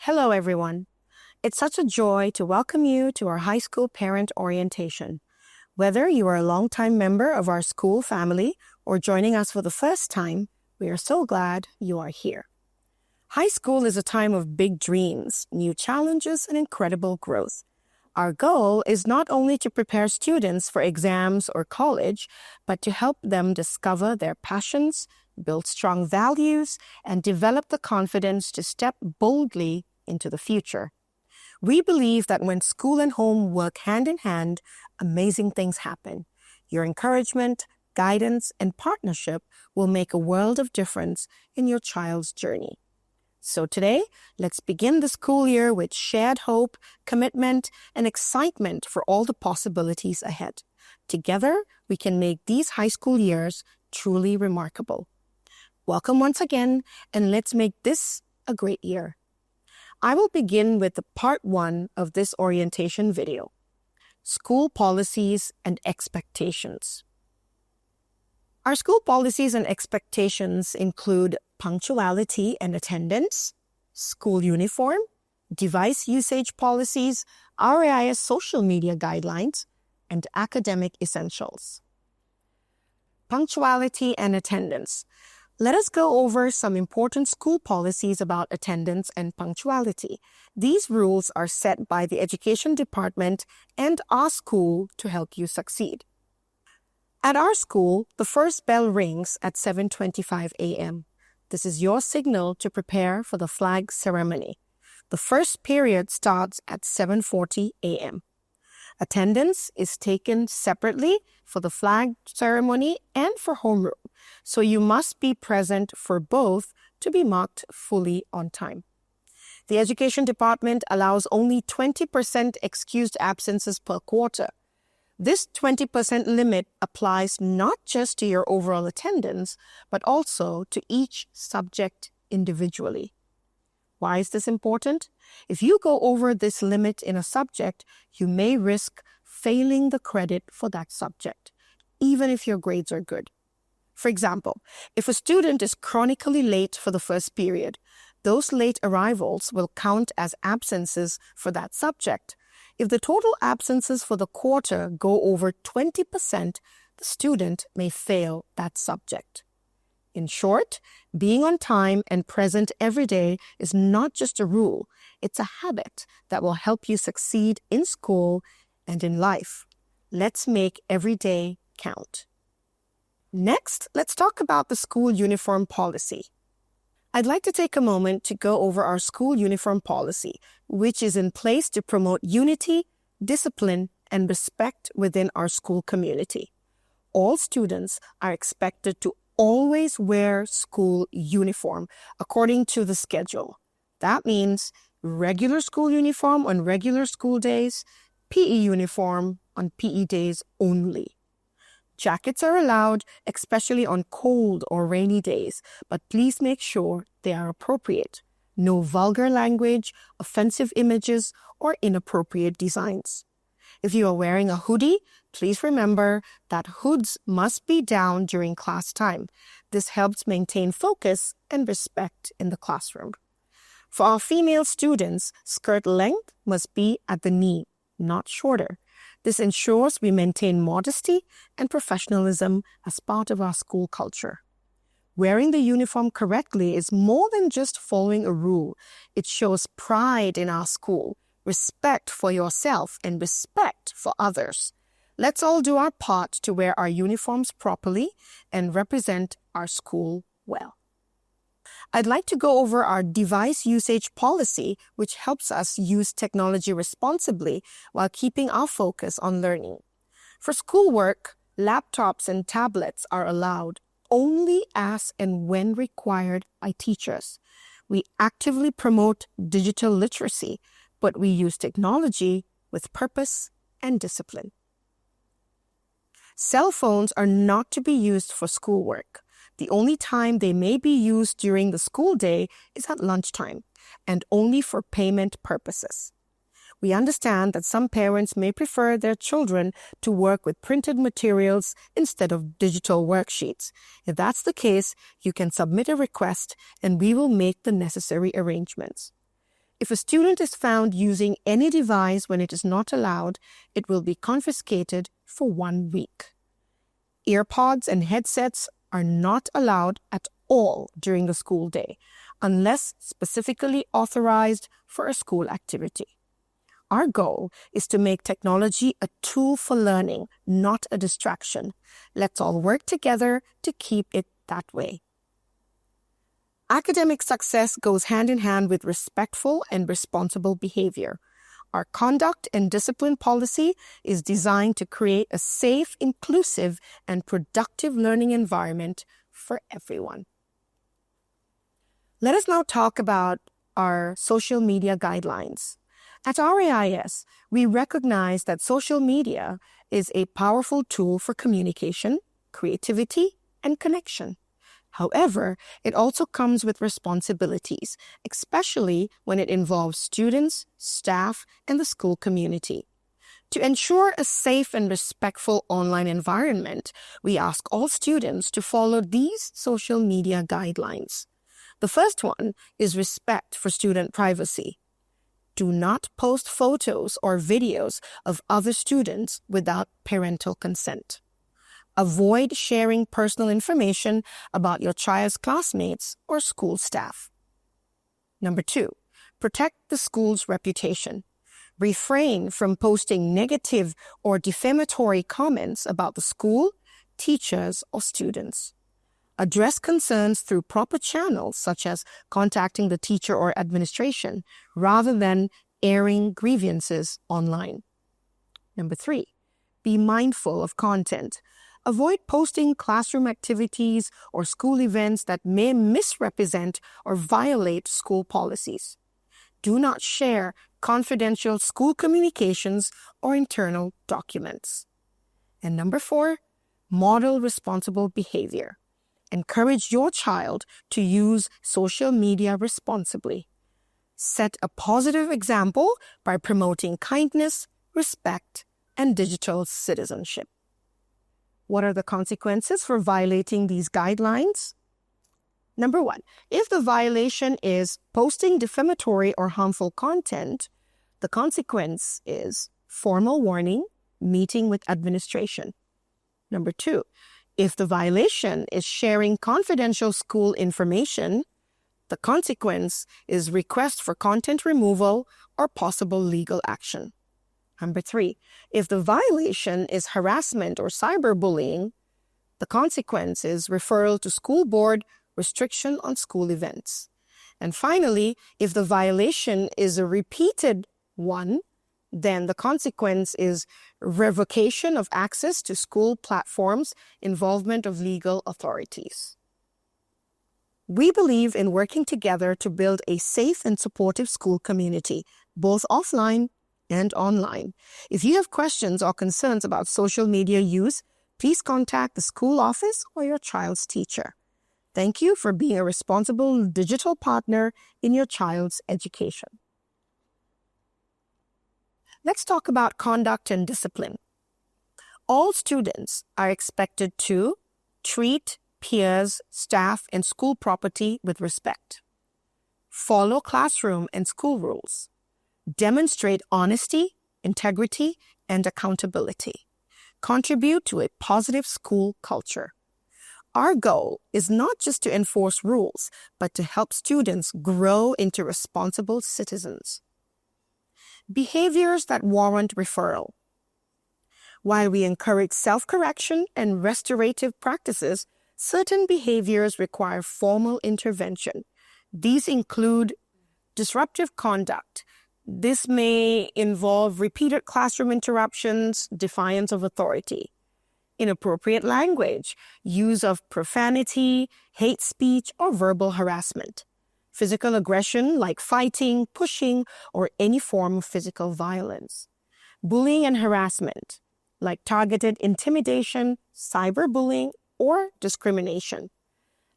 Hello, everyone. It's such a joy to welcome you to our high school parent orientation. Whether you are a longtime member of our school family or joining us for the first time, we are so glad you are here. High school is a time of big dreams, new challenges, and incredible growth. Our goal is not only to prepare students for exams or college, but to help them discover their passions, build strong values, and develop the confidence to step boldly into the future. We believe that when school and home work hand in hand, amazing things happen. Your encouragement, guidance, and partnership will make a world of difference in your child's journey. So today, let's begin the school year with shared hope, commitment, and excitement for all the possibilities ahead. Together, we can make these high school years truly remarkable. Welcome once again, and let's make this a great year. I will begin with the part 1 of this orientation video, School Policies and Expectations. Our school policies and expectations include punctuality and attendance, school uniform, device usage policies, RAIS social media guidelines, and academic essentials. Punctuality and attendance. Let us go over some important school policies about attendance and punctuality. These rules are set by the Education Department and our school to help you succeed. At our school, the first bell rings at 7:25 a.m. This is your signal to prepare for the flag ceremony. The first period starts at 7:40 a.m. Attendance is taken separately for the flag ceremony and for homeroom, so you must be present for both to be marked fully on time. The Education Department allows only 20% excused absences per quarter. This 20% limit applies not just to your overall attendance, but also to each subject individually. Why is this important? If you go over this limit in a subject, you may risk failing the credit for that subject, even if your grades are good. For example, if a student is chronically late for the first period, those late arrivals will count as absences for that subject. If the total absences for the quarter go over 20%, the student may fail that subject. In short, being on time and present every day is not just a rule, it's a habit that will help you succeed in school and in life. Let's make every day count. Next, let's talk about the school uniform policy. I'd like to take a moment to go over our school uniform policy, which is in place to promote unity, discipline, and respect within our school community. All students are expected to always wear school uniform according to the schedule. That means regular school uniform on regular school days, PE uniform on PE days only. Jackets are allowed, especially on cold or rainy days, but please make sure they are appropriate. No vulgar language, offensive images, or inappropriate designs. If you are wearing a hoodie, please remember that hoods must be down during class time. This helps maintain focus and respect in the classroom. For our female students, skirt length must be at the knee, not shorter. This ensures we maintain modesty and professionalism as part of our school culture. Wearing the uniform correctly is more than just following a rule. It shows pride in our school, respect for yourself, and respect for others. Let's all do our part to wear our uniforms properly and represent our school well. I'd like to go over our device usage policy, which helps us use technology responsibly while keeping our focus on learning. For schoolwork, laptops and tablets are allowed only as and when required by teachers. We actively promote digital literacy, but we use technology with purpose and discipline. Cell phones are not to be used for schoolwork. The only time they may be used during the school day is at lunchtime, and only for payment purposes. We understand that some parents may prefer their children to work with printed materials instead of digital worksheets. If that's the case, you can submit a request and we will make the necessary arrangements. If a student is found using any device when it is not allowed, it will be confiscated for 1 week. Earpods and headsets are not allowed at all during the school day, unless specifically authorized for a school activity. Our goal is to make technology a tool for learning, not a distraction. Let's all work together to keep it that way. Academic success goes hand in hand with respectful and responsible behavior. Our conduct and discipline policy is designed to create a safe, inclusive, and productive learning environment for everyone. Let us now talk about our social media guidelines. At RAIS, we recognize that social media is a powerful tool for communication, creativity, and connection. However, it also comes with responsibilities, especially when it involves students, staff, and the school community. To ensure a safe and respectful online environment, we ask all students to follow these social media guidelines. The first one is respect for student privacy. Do not post photos or videos of other students without parental consent. Avoid sharing personal information about your child's classmates or school staff. Number 2, protect the school's reputation. Refrain from posting negative or defamatory comments about the school, teachers, or students. Address concerns through proper channels, such as contacting the teacher or administration, rather than airing grievances online. Number 3, be mindful of content. Avoid posting classroom activities or school events that may misrepresent or violate school policies. Do not share confidential school communications or internal documents. And number 4, model responsible behavior. Encourage your child to use social media responsibly. Set a positive example by promoting kindness, respect, and digital citizenship. What are the consequences for violating these guidelines? Number 1, if the violation is posting defamatory or harmful content, the consequence is formal warning, meeting with administration. Number 2, if the violation is sharing confidential school information, the consequence is request for content removal or possible legal action. Number 3, if the violation is harassment or cyberbullying, the consequence is referral to school board, restriction on school events. And finally, if the violation is a repeated one, then the consequence is revocation of access to school platforms, involvement of legal authorities. We believe in working together to build a safe and supportive school community, both offline and online. If you have questions or concerns about social media use, please contact the school office or your child's teacher. Thank you for being a responsible digital partner in your child's education. Let's talk about conduct and discipline. All students are expected to treat peers, staff, and school property with respect. Follow classroom and school rules. Demonstrate honesty, integrity, and accountability. Contribute to a positive school culture. Our goal is not just to enforce rules, but to help students grow into responsible citizens. Behaviors that warrant referral. While we encourage self-correction and restorative practices, certain behaviors require formal intervention. These include disruptive conduct. This may involve repeated classroom interruptions, defiance of authority. Inappropriate language, use of profanity, hate speech, or verbal harassment. Physical aggression like fighting, pushing, or any form of physical violence. Bullying and harassment like targeted intimidation, cyberbullying, or discrimination.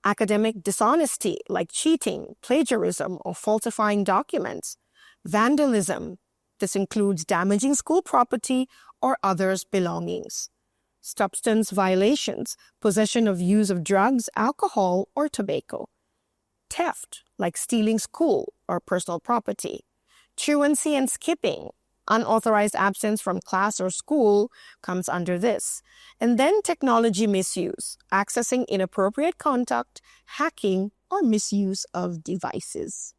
Academic dishonesty like cheating, plagiarism, or falsifying documents. Vandalism. This includes damaging school property or others' belongings. Substance violations, possession of use of drugs, alcohol, or tobacco. Theft, like stealing school or personal property. Truancy and skipping, unauthorized absence from class or school, comes under this. And then technology misuse, accessing inappropriate content, hacking, or misuse of devices.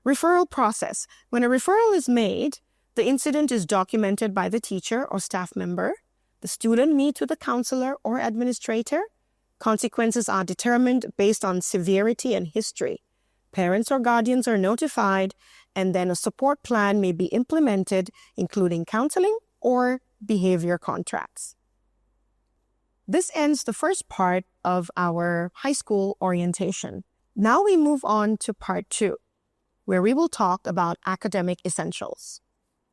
Referral process. When a referral is made, the incident is documented by the teacher or staff member. The student meets with the counselor or administrator. Consequences are determined based on severity and history. Parents or guardians are notified, and then a support plan may be implemented, including counseling or behavior contracts. This ends the first part of our high school orientation. Now we move on to part 2, where we will talk about academic essentials.